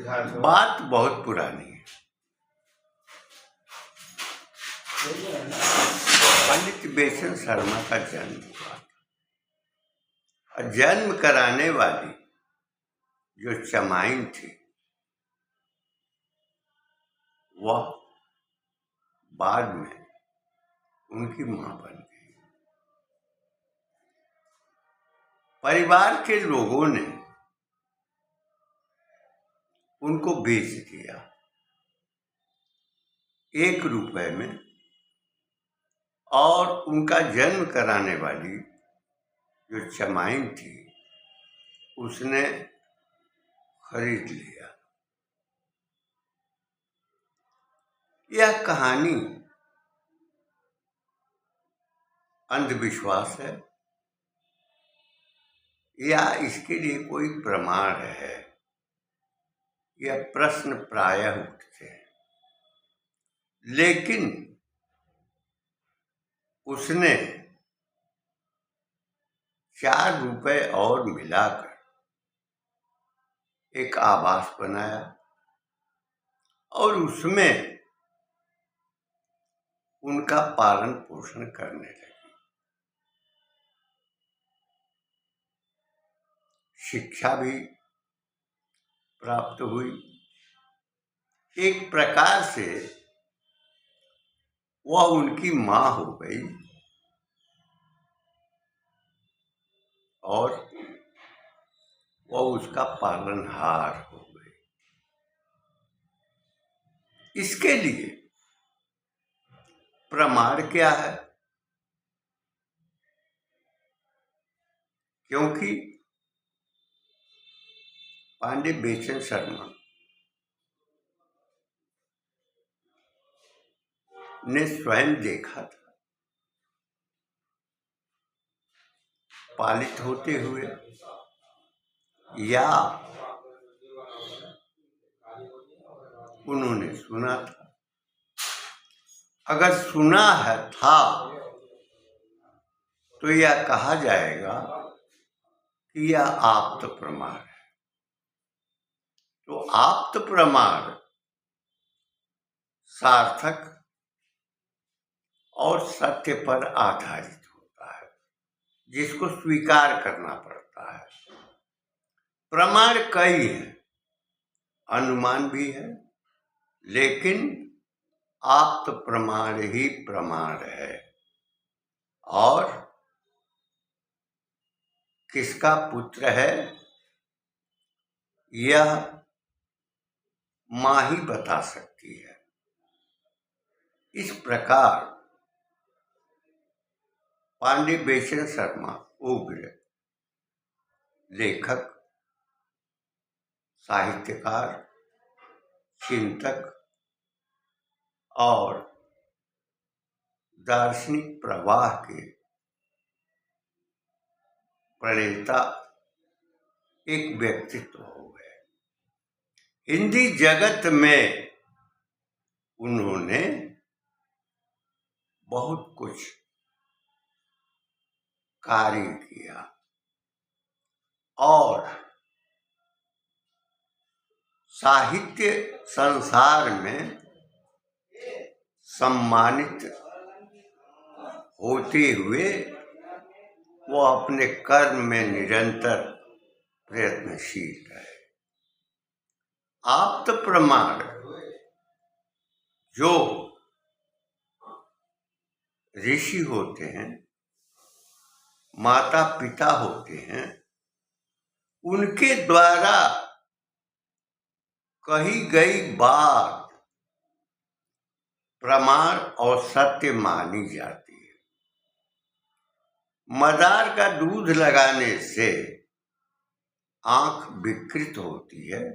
बात बहुत पुरानी है। पंडित बेसन शर्मा का जन्म हुआ और जन्म कराने वाली जो चमाइन थी वह बाद में उनकी मां बन गई। परिवार के लोगों ने उनको बेच दिया 1 रुपए में और उनका जन्म कराने वाली जो चमाइन थी उसने खरीद लिया। यह कहानी अंधविश्वास है या इसके लिए कोई प्रमाण है, यह प्रश्न प्रायः उठते हैं। लेकिन उसने 4 रुपए और मिलाकर एक आवास बनाया और उसमें उनका पालन पोषण करने लगी। शिक्षा भी प्राप्त हुई। एक प्रकार से वह उनकी मां हो गई और वह उसका पालनहार हो गई। इसके लिए प्रमाण क्या है? क्योंकि पांडे बेचन शर्मा ने स्वयं देखा था पालित होते हुए या उन्होंने सुना था। अगर सुना है था तो यह कहा जाएगा कि यह आप्त प्रमाण है। तो आप्त प्रमाण सार्थक और सत्य पर आधारित होता है, जिसको स्वीकार करना पड़ता है। प्रमाण कई हैं, अनुमान भी है, लेकिन आप्त प्रमाण ही प्रमाण है। और किसका पुत्र है यह मां ही बता सकती है। इस प्रकार पांडे बेचन शर्मा उग्र लेखक, साहित्यकार, चिंतक और दार्शनिक प्रवाह के प्रणेता एक व्यक्तित्व हो गए। हिंदी जगत में उन्होंने बहुत कुछ कार्य किया और साहित्य संसार में सम्मानित होते हुए वो अपने कर्म में निरंतर प्रयत्नशील रहे। आप्त प्रमाण जो ऋषि होते हैं, माता पिता होते हैं, उनके द्वारा कही गई बात प्रमाण और सत्य मानी जाती है। मदार का दूध लगाने से आंख विकृत होती है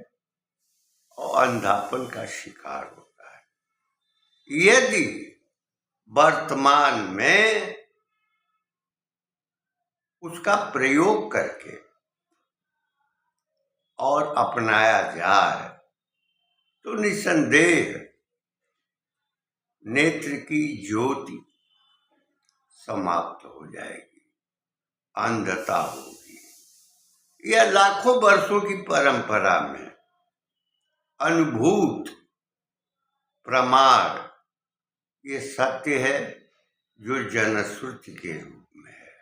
और अंधापन का शिकार होता है। यदि वर्तमान में उसका प्रयोग करके और अपनाया जाए तो निसंदेह नेत्र की ज्योति समाप्त हो जाएगी, अंधता होगी। यह लाखों वर्षों की परंपरा में अनुभूत प्रमाण ये सत्य है जो जनश्रुति के रूप में है,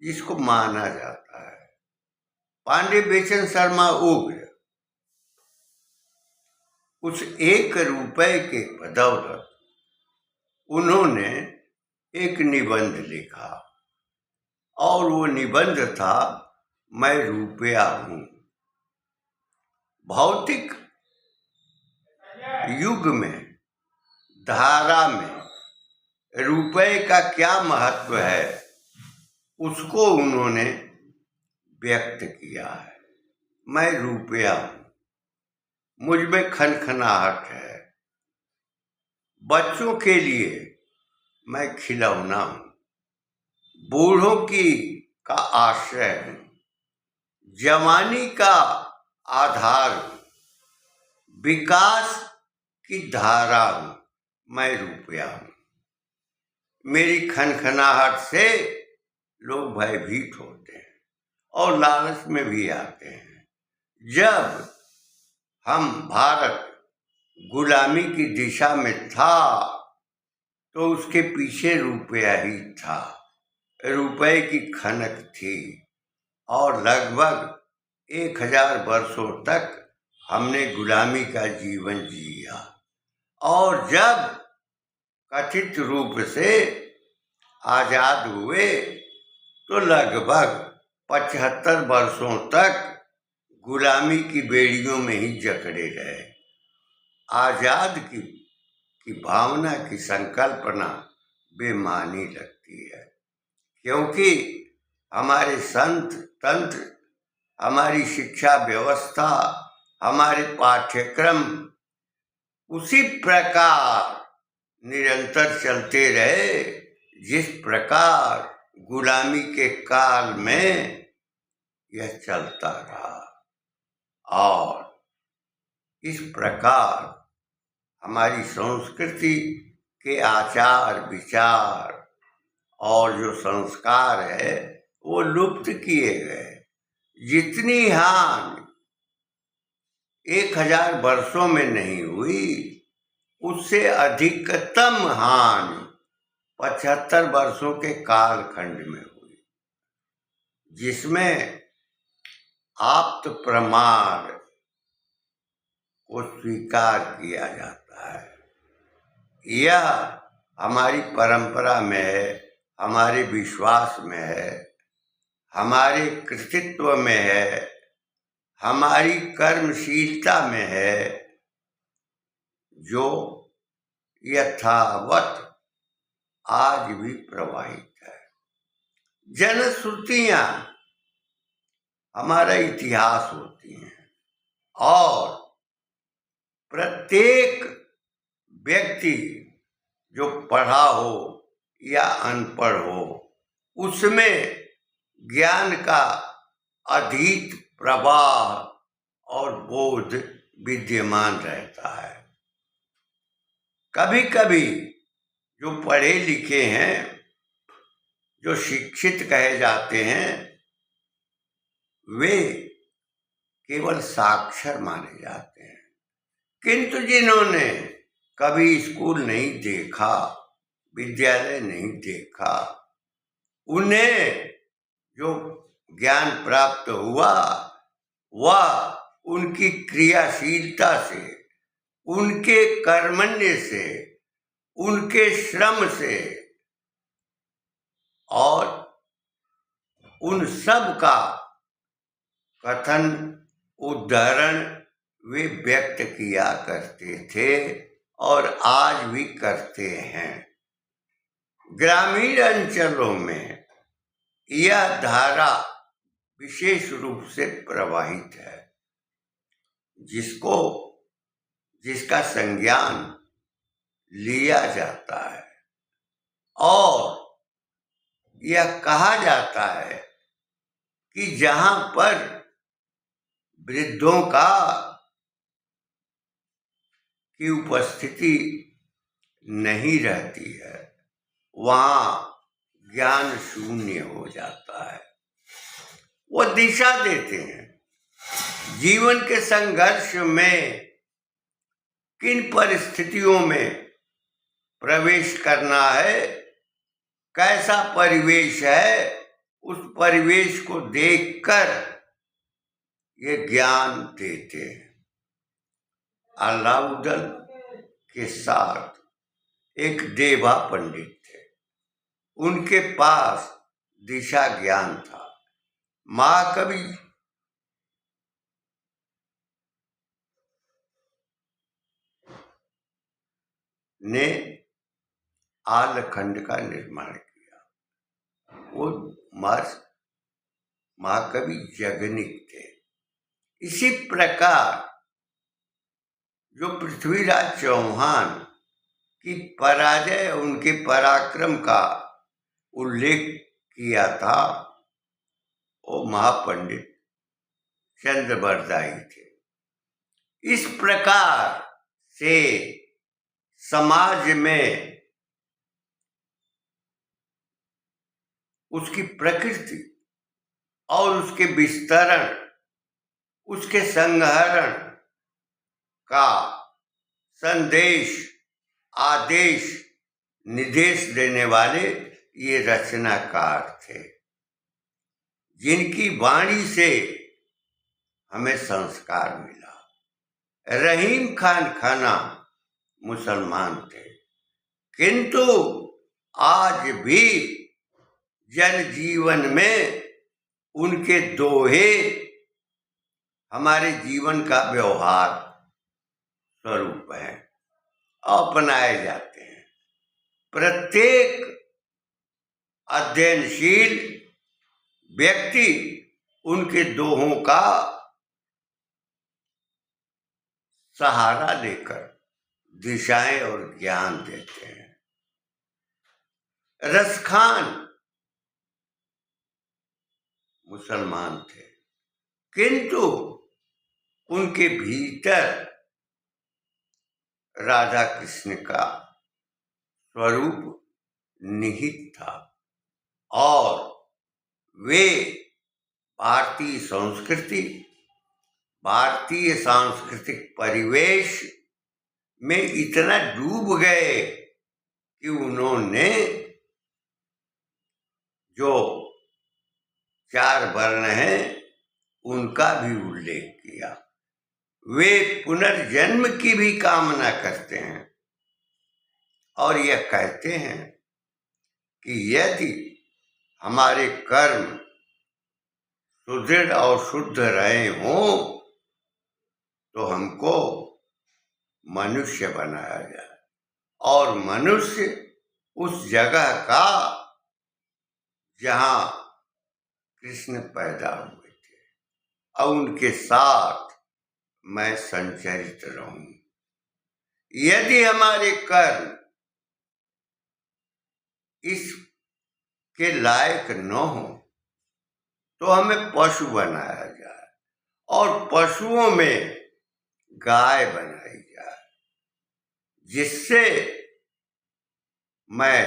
जिसको माना जाता है। पांडे बेचन शर्मा उग्र उस 1 रुपए के बदौलत उन्होंने एक निबंध लिखा और वो निबंध था मैं रुपया हूं। भौतिक युग में, धारा में रुपए का क्या महत्व है उसको उन्होंने व्यक्त किया है। मैं रुपया हूं, मुझ में खनखनाहट है, बच्चों के लिए मैं खिलौना हूं, बूढ़ों का आश्रय हूं, जवानी का आधार हूं, विकास की धारा हूं, मैं रुपया हूं। मेरी खनखनाहट से लोग भयभीत होते हैं और लालच में भी आते हैं। जब हम भारत गुलामी की दिशा में था तो उसके पीछे रुपया ही था, रुपए की खनक थी और लगभग 1000 वर्षों तक हमने गुलामी का जीवन जिया। और जब कथित रूप से आजाद हुए तो लगभग 75 वर्षों तक गुलामी की बेड़ियों में ही जकड़े रहे। आजाद की भावना की संकल्पना बेमानी लगती है, क्योंकि हमारे संत तंत्र, हमारी शिक्षा व्यवस्था, हमारे पाठ्यक्रम उसी प्रकार निरंतर चलते रहे जिस प्रकार गुलामी के काल में यह चलता रहा। और इस प्रकार हमारी संस्कृति के आचार विचार और जो संस्कार है वो लुप्त किए गए। जितनी हानि 1000 वर्षों में नहीं हुई, उससे अधिकतम हानि 75 वर्षों के कालखंड में हुई, जिसमें आप्त प्रमाण को स्वीकार किया जाता है। यह हमारी परंपरा में है, हमारे विश्वास में है, हमारे कृतित्व में है, हमारी कर्मशीलता में है, जो यथावत आज भी प्रवाहित है। जनश्रुतियां हमारा इतिहास होती हैं और प्रत्येक व्यक्ति जो पढ़ा हो या अनपढ़ हो, उसमें ज्ञान का अधिक प्रवाह और बोध विद्यमान रहता है। कभी कभी जो पढ़े लिखे हैं, जो शिक्षित कहे जाते हैं, वे केवल साक्षर माने जाते हैं, किंतु जिन्होंने कभी स्कूल नहीं देखा, विद्यालय नहीं देखा, उन्हें जो ज्ञान प्राप्त हुआ वह उनकी क्रियाशीलता से, उनके कर्मण्य से, उनके श्रम से और उन सब का कथन उदाहरण वे व्यक्त किया करते थे और आज भी करते हैं। ग्रामीण अंचलों में यह धारा विशेष रूप से प्रवाहित है, जिसका संज्ञान लिया जाता है और यह कहा जाता है कि जहां पर वृद्धों की उपस्थिति नहीं रहती है, वहां ज्ञान शून्य हो जाता है। वो दिशा देते हैं। जीवन के संघर्ष में किन परिस्थितियों में प्रवेश करना है, कैसा परिवेश है, उस परिवेश को देखकर ये ज्ञान देते हैं। अलाउद्दीन के साथ एक देवा पंडित थे, उनके पास दिशा ज्ञान था। महाकवि ने आलखंड का निर्माण किया। वो महाकवि जगनिक थे। इसी प्रकार जो पृथ्वीराज चौहान की पराजय, उनके पराक्रम का उल्लेख किया था, वो महापंडित चंद्रबरदाई थे। इस प्रकार से समाज में उसकी प्रकृति और उसके विस्तरण, उसके संहरण का संदेश, आदेश, निर्देश देने वाले ये रचनाकार थे, जिनकी वाणी से हमें संस्कार मिला। रहीम खान खाना मुसलमान थे, किंतु आज भी जनजीवन में उनके दोहे हमारे जीवन का व्यवहार स्वरूप है, अपनाए जाते हैं। प्रत्येक अध्ययनशील व्यक्ति उनके दोहों का सहारा लेकर दिशाएं और ज्ञान देते हैं। रसखान मुसलमान थे, किंतु उनके भीतर राधा कृष्ण का स्वरूप निहित था और वे भारतीय संस्कृति, भारतीय सांस्कृतिक परिवेश में इतना डूब गए कि उन्होंने जो 4 वर्ण हैं उनका भी उल्लेख किया। वे पुनर्जन्म की भी कामना करते हैं और यह कहते हैं कि यदि हमारे कर्म सुदृढ़ और शुद्ध रहे हों तो हमको मनुष्य बनाया जाए, और मनुष्य उस जगह का जहां कृष्ण पैदा हुए थे, और उनके साथ मैं संचरित रहूं। यदि हमारे कर्म इसके लायक न हो तो हमें पशु बनाया जाए और पशुओं में गाय बनाई जाए, जिससे मैं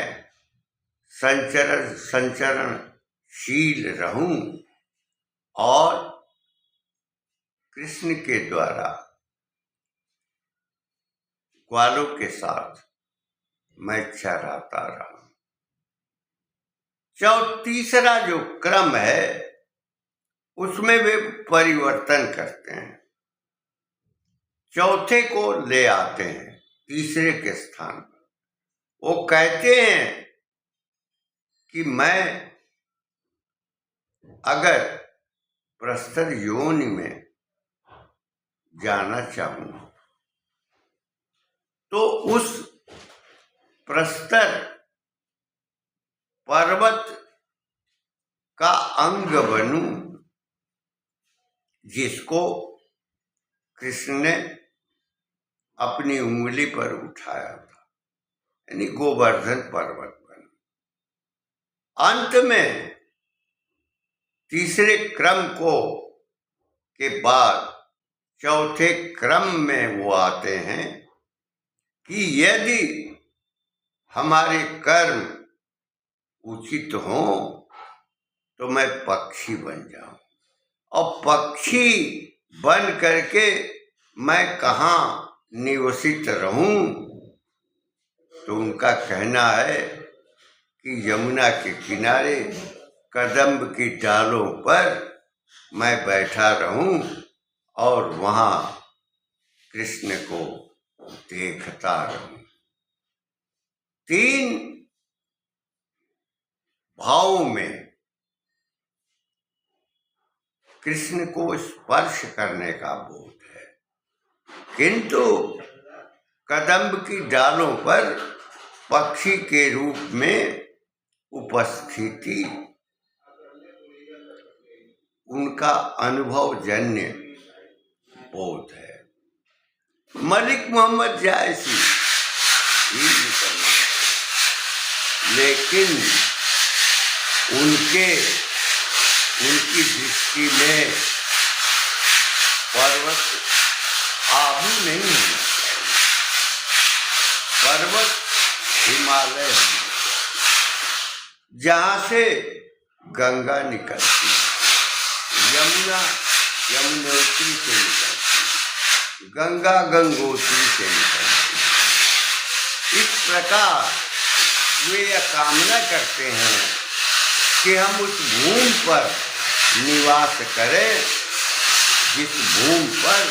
संचरणशील रहूं और कृष्ण के द्वारा ग्वालों के साथ मैं चराता रहूं। तीसरा जो क्रम है उसमें वे परिवर्तन करते हैं, चौथे को ले आते हैं तीसरे के स्थान पर। वो कहते हैं कि मैं अगर प्रस्तर योनि में जाना चाहूं तो उस प्रस्तर पर्वत का अंग बनूं जिसको कृष्ण ने अपनी उंगली पर उठाया था, यानी गोवर्धन पर्वत बन। अंत में तीसरे क्रम के बाद चौथे क्रम में वो आते हैं कि यदि हमारे कर्म उचित हो तो मैं पक्षी बन जाऊं, और पक्षी बन करके मैं कहाँ निवसित रहूं, तो उनका कहना है कि यमुना के किनारे कदम्ब की डालों पर मैं बैठा रहूं और वहां कृष्ण को देखता रहूं। 3 भावों में कृष्ण को स्पर्श करने का बोध है, किंतु कदम्ब की डालों पर पक्षी के रूप में उपस्थिति उनका अनुभवजन्य बोध है। मलिक मोहम्मद जायसी ही निकलना, लेकिन उनकी दृष्टि में पर्वत आबू नहीं है, पर्वत हिमालय है, जहां से गंगा निकलती है, यमुना यमुनोत्री से निकलती, गंगा गंगोत्री से निकलती। इस प्रकार वे यह कामना करते हैं कि हम उस भूमि पर निवास करें जिस भूमि पर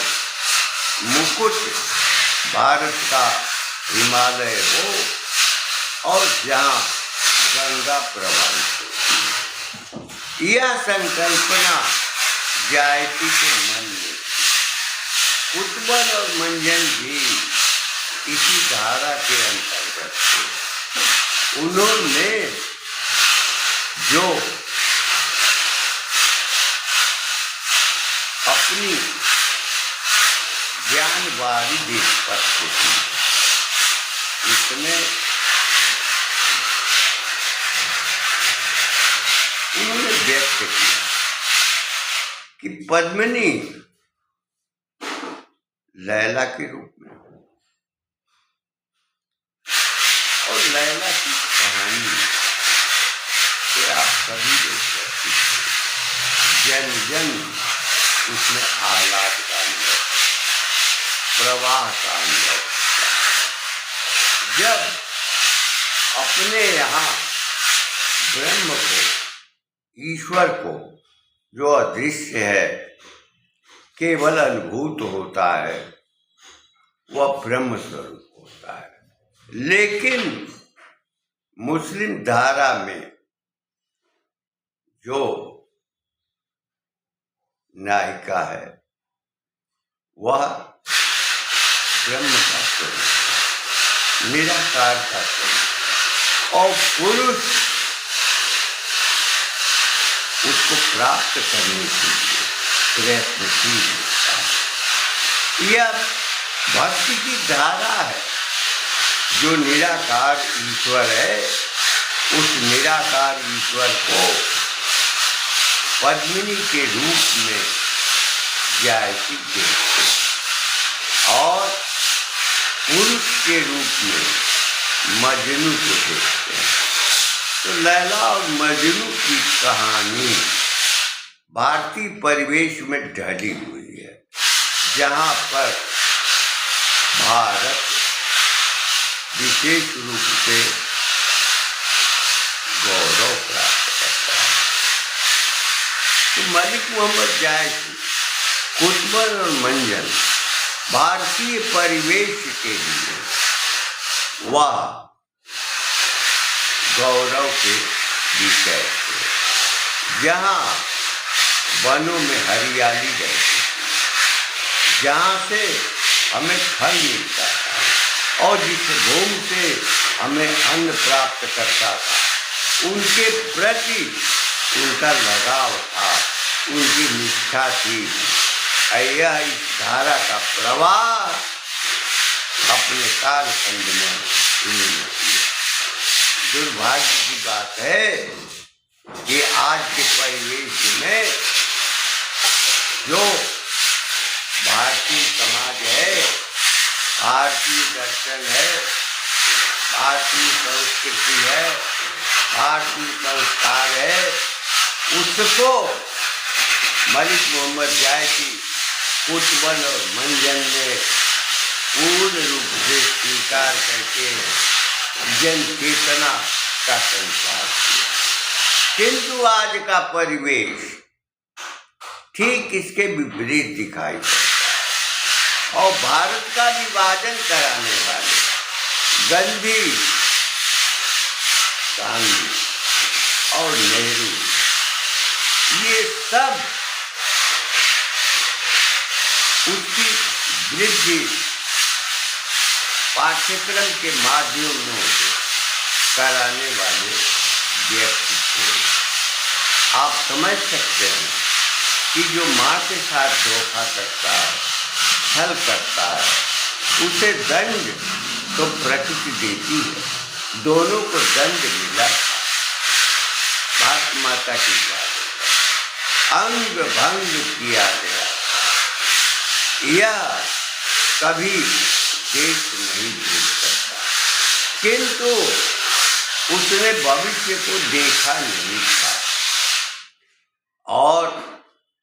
मुकुट भारत का हिमालय हो और जहाँ गंगा प्रवाहित हो। यह संकल्पना जायसी के मन में। कुतुबन और मंजन भी इसी धारा के अंतर्गत थे। उन्होंने जो अपनी ज्ञानवारी निष्पत्ति थी, इसमें उन्होंने व्यक्त किया कि पद्मिनी लैला के रूप में, और लैला की कहानी से आप सभी देख सकते हैं। जन जन उसमें आह्लाद का अनुभव, प्रवाह का अनुभव। जब अपने यहाँ ब्रह्म को, ईश्वर को, जो अदृश्य है, केवल अनुभूत होता है, वह ब्रह्म स्वरूप होता है। लेकिन मुस्लिम धारा में जो नायिका है, वह ब्रह्म का स्वरूप, निराकार का स्वरूप, और पुरुष उसको प्राप्त करने के लिए प्रयत्नशील होता है। यह भक्ति की धारा है। जो निराकार ईश्वर है, उस निराकार ईश्वर को पद्मिनी के रूप में जायसी देखते और पुरुष के रूप में मजनू को देखते हैं। तो लैला और मजनू की कहानी भारतीय परिवेश में ढली हुई है, जहाँ पर भारत विशेष रूप से गौरव प्राप्त करता है। तो मलिक मोहम्मद जायसी, कुतुबन और मंजन भारतीय परिवेश के लिए वह गौरव के विषय थे। जहाँ वनों में हरियाली रहती, जहाँ से हमें फल मिलता था और जिस भूमि से हमें अन्न प्राप्त करता था, उनके प्रति उनका लगाव था, उनकी निष्ठा थी। यह इस धारा का प्रवाह अपने कालखंड में उन्होंने किया। दुर्भाग्य की बात है कि आज के परिवेश में जो भारतीय समाज है, भारतीय दर्शन है, भारतीय संस्कृति है, भारतीय संस्कार है, उसको मलिक मोहम्मद जायसी, कुतुबन और मंजन ने पूर्ण रूप से स्वीकार करके जन चेतना का संचार किया। किंतु आज का परिवेश ठीक इसके विपरीत दिखाई देता और भारत का विभाजन कराने वाले गांधी, और नेहरू ये सब उसकी वृद्धि पाठ्यक्रम के माध्यमों से कराने वाले व्यक्ति थे। आप समझ सकते हैं कि जो माँ के साथ धोखा करता है, छल करता है, उसे दंड तो प्रकृति देती है। दोनों को दंड मिला। भारत माता की अंग भंग किया गया, यह कभी देश नहीं भूल सकता। किंतु उसने भविष्य को देखा नहीं था और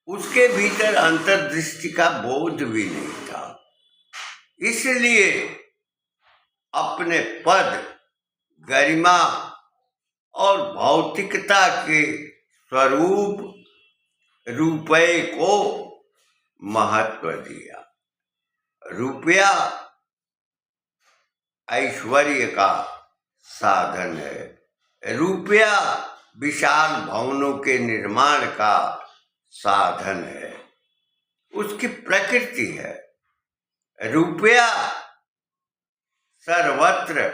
उसके भीतर अंतर्दृष्टि का बोध भी नहीं था। इसलिए अपने पद, गरिमा और भौतिकता के स्वरूप रुपये को महत्व दिया। रुपया ऐश्वर्य का साधन है। रुपया विशाल भवनों के निर्माण का साधन है, उसकी प्रकृति है। रुपया सर्वत्र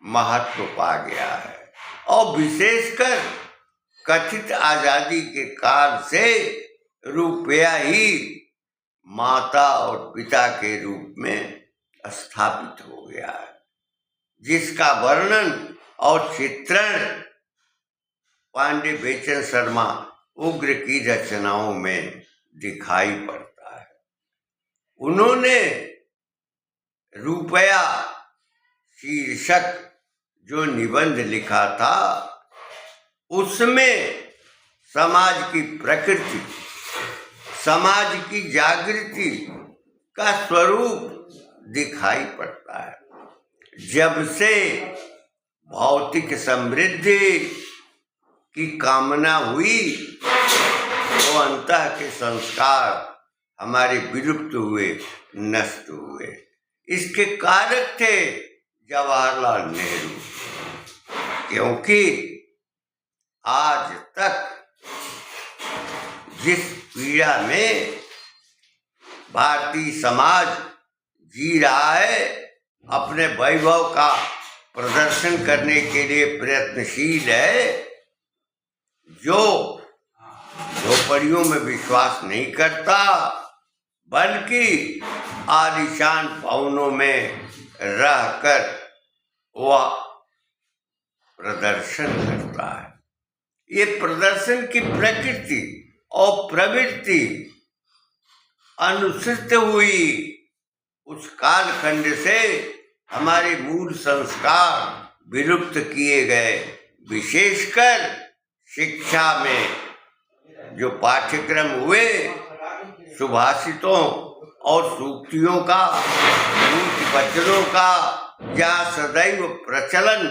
महत्व पा गया है और विशेषकर कथित आजादी के काल से रुपया ही माता और पिता के रूप में स्थापित हो गया है, जिसका वर्णन और चित्रण पांडे बेचन शर्मा उग्र की रचनाओं में दिखाई पड़ता है। उन्होंने रुपया शीर्षक जो निबंध लिखा था, उसमें समाज की प्रकृति, समाज की जागृति का स्वरूप दिखाई पड़ता है। जब से भौतिक समृद्धि की कामना हुई तो अंतः के संस्कार हमारे विलुप्त हुए, नष्ट हुए। इसके कारक थे जवाहरलाल नेहरू, क्योंकि आज तक जिस पीड़ा में भारतीय समाज जी रहा है, अपने वैभव का प्रदर्शन करने के लिए प्रयत्नशील है, जो झोपड़ियों में विश्वास नहीं करता बल्कि आलीशान भवनों में रहकर वह प्रदर्शन करता है। ये प्रदर्शन की प्रकृति और प्रवृत्ति अनुसृत हुई उस कालखंड से हमारे मूल संस्कार विलुप्त किए गए। विशेषकर शिक्षा में जो पाठ्यक्रम हुए, सुभाषितों और सूक्तियों का, नीति वचनों का जहाँ सदैव प्रचलन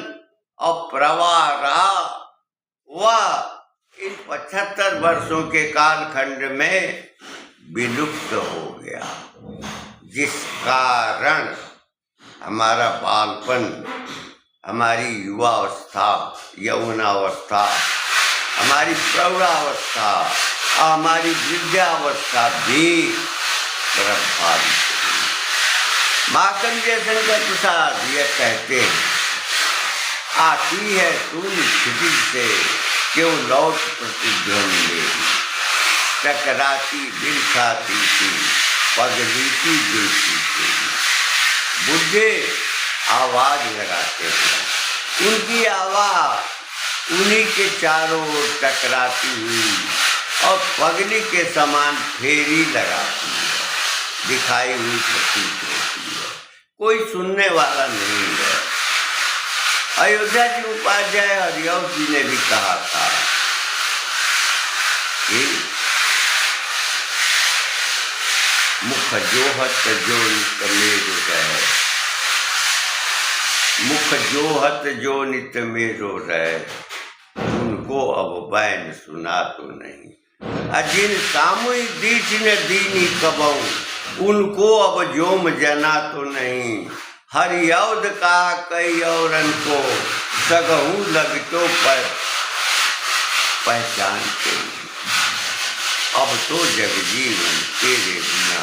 और प्रवाह रहा, वह इन 75 वर्षों के कालखंड में विलुप्त हो गया, जिस कारण हमारा बालपन, हमारी युवावस्था, यौवनावस्था, हमारी प्रौढ़ावस्था, हमारी वृद्धावस्था भी प्रभावित हुई। माखन जयशंकर प्रसाद यह कहते हैं, आती है तूने क्षितिज से क्यों लौट प्रतिध्वनि मेरी, टकराती दिल खाती थी पगलीती देती थी। बुढ़े आवाज लगाते थे, उनकी आवाज उन्हीं के चारों ओर टकराती हुई और पगली के समान फेरी लगाती है, दिखाई हुई प्रतीत होती है। कोई सुनने वाला नहीं है। अयोध्या जी उपाध्याय हरियाव जी ने भी कहा था कि मुख जोहत जो नित मेरो रहे, मुख जोहत जो नित मेरो रहे, उनको अब बैन सुना तो नहीं। जिन सामुई दीठ न दीनी कबऊ, उनको अब जोम जना तो नहीं। हर यौद का कई औरन को, सगहू लगतो पर पहचानते नहीं। अब तो जग जीवन तेरे बिना,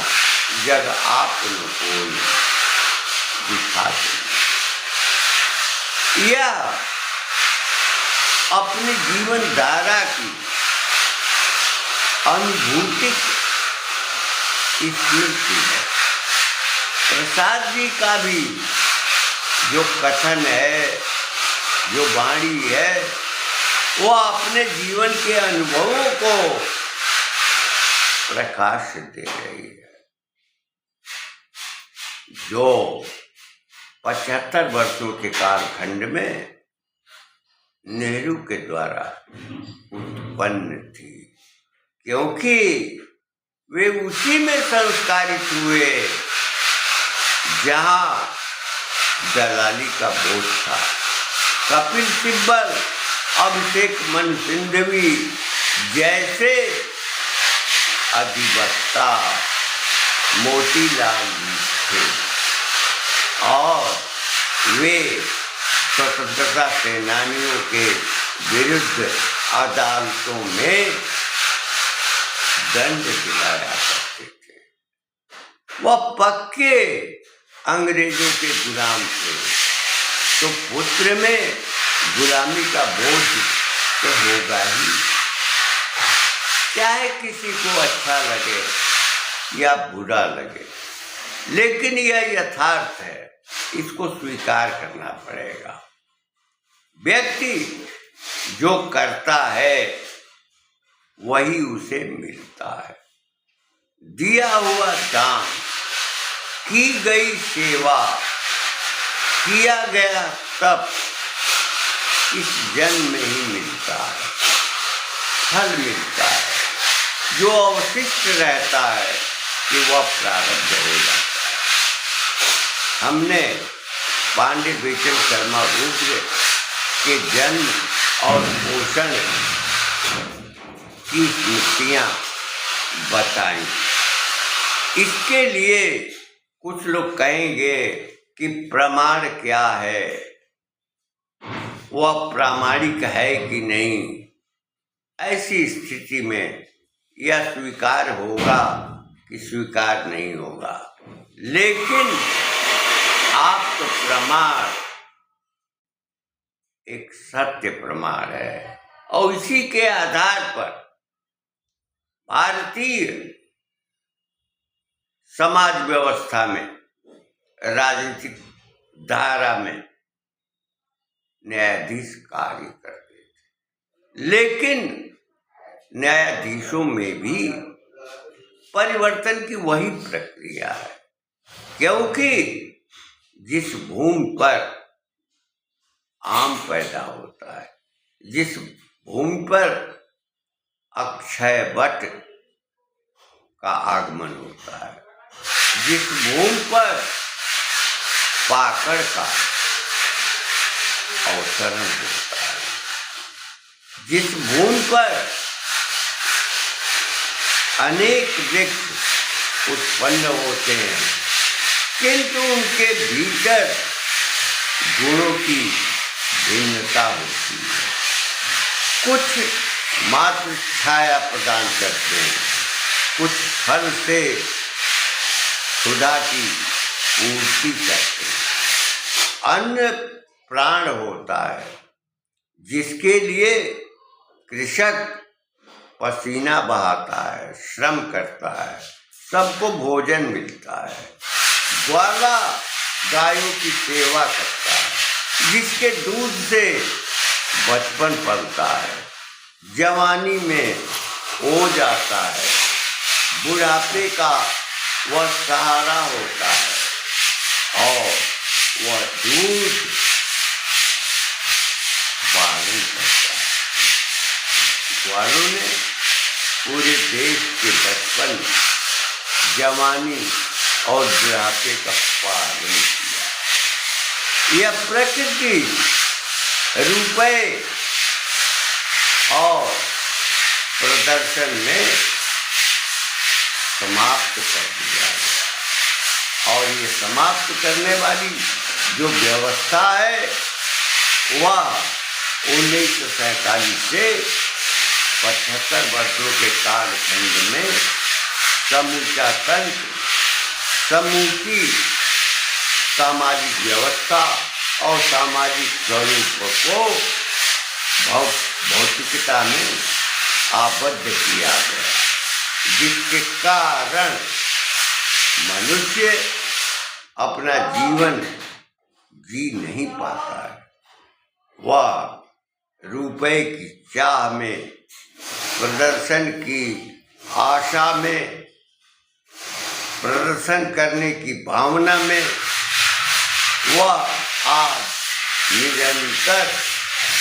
जग आप न कोई दिखाते। यह अपनी जीवन धारा की अनुभूति स्मृति है। प्रसाद जी का भी जो कथन है, जो वाणी है, वो अपने जीवन के अनुभवों को प्रकाश दे रही है। जो 75 वर्षों के कालखंड में नेहरू के द्वारा उत्पन्न थी, क्योंकि वे उसी में संस्कारित हुए जहां दलाली का बोझ था। कपिल सिब्बल, अभिषेक मनु सिंघवी जैसे अधिवक्ता मोतीलाल जी थे और वे स्वतंत्रता सेनानियों के विरुद्ध अदालतों में दंड दिलाया करते थे। वह पक्के अंग्रेजों के गुलाम थे, तो पुत्र में गुलामी का बोझ तो होगा ही, चाहे किसी को अच्छा लगे या बुरा लगे। लेकिन यह यथार्थ है, इसको स्वीकार करना पड़ेगा। व्यक्ति जो करता है वही उसे मिलता है। दिया हुआ दान, की गई सेवा, किया गया तप इस जन्म में ही मिलता है, फल मिलता है। जो अवशिष्ट रहता है कि वह प्रारब्ध हो जाता है। हमने पांडे बेचन शर्मा रुद्र के जन्म और पोषण की स्मृतियाँ बताई। इसके लिए कुछ लोग कहेंगे कि प्रमाण क्या है, वह प्रामाणिक है कि नहीं। ऐसी स्थिति में यह स्वीकार होगा कि स्वीकार नहीं होगा, लेकिन आपका प्रमाण एक सत्य प्रमाण है और इसी के आधार पर भारतीय समाज व्यवस्था में, राजनीतिक धारा में न्यायाधीश कार्य करते थे। लेकिन न्यायाधीशों में भी परिवर्तन की वही प्रक्रिया है, क्योंकि जिस भूमि पर आम पैदा होता है, जिस भूमि पर अक्षय वट का आगमन होता है, जिस भूमि पर पाकड़ का अवतरण होता है, जिस भूमि पर अनेक वृक्ष उत्पन्न होते हैं, किंतु उनके भीतर गुणों की भिन्नता होती है। कुछ मात्र छाया प्रदान करते हैं, कुछ फल से खुदा की पूर्ति करते हैं। अन्य प्राण होता है जिसके लिए कृषक पसीना बहाता है, श्रम करता है, सबको भोजन मिलता है। ग्वाला गायों की सेवा करता है, जिसके दूध से बचपन पलता है, जवानी में हो जाता है, बुढ़ापे का वह सहारा होता है और वह दूध पालन करता है। ग्वालों ने पूरे देश के 55 जवानी और बुढ़ापे का पालन किया। यह प्रकृति रुपए और प्रदर्शन में समाप्त कर दिया और ये समाप्त करने वाली जो व्यवस्था है वह 1947 से 75 वर्षों के कालखंड में समूचा तंत्र, समूची सामाजिक व्यवस्था और सामाजिक स्वरूप को भौतिकता में आबद्ध किया गया, जिसके कारण मनुष्य अपना जीवन जी नहीं पाता है। वह रुपए की चाह में, प्रदर्शन की आशा में, प्रदर्शन करने की भावना में वह आज निरंतर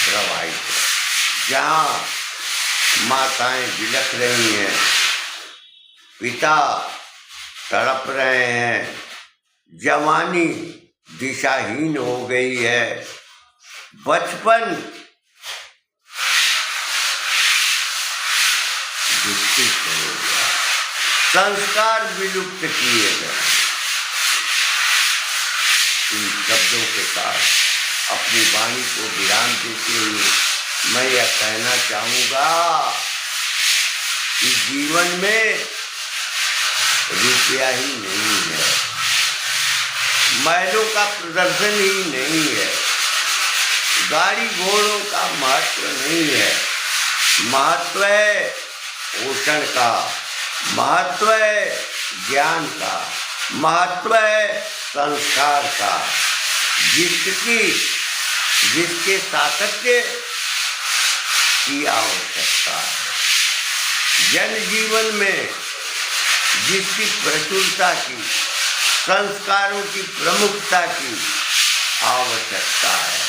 प्रवाहित है। जहाँ माताएं बिलख रही हैं, पिता तड़प रहे हैं, जवानी दिशाहीन हो गई है, बचपन विकसित हो गया, संस्कार विलुप्त किए गए। इन शब्दों के साथ अपनी वाणी को विराम देते हुए मैं यह कहना चाहूँगा कि जीवन में रुपया ही नहीं है, महलों का प्रदर्शन ही नहीं है, गाड़ी घोड़ों का महत्व नहीं है। महत्व है पोषण का, महत्व है ज्ञान का, महत्व है संस्कार का, जिसके सातत्य की आवश्यकता है। जन जीवन में जिसकी प्रचुरता की, संस्कारों की प्रमुखता की आवश्यकता है।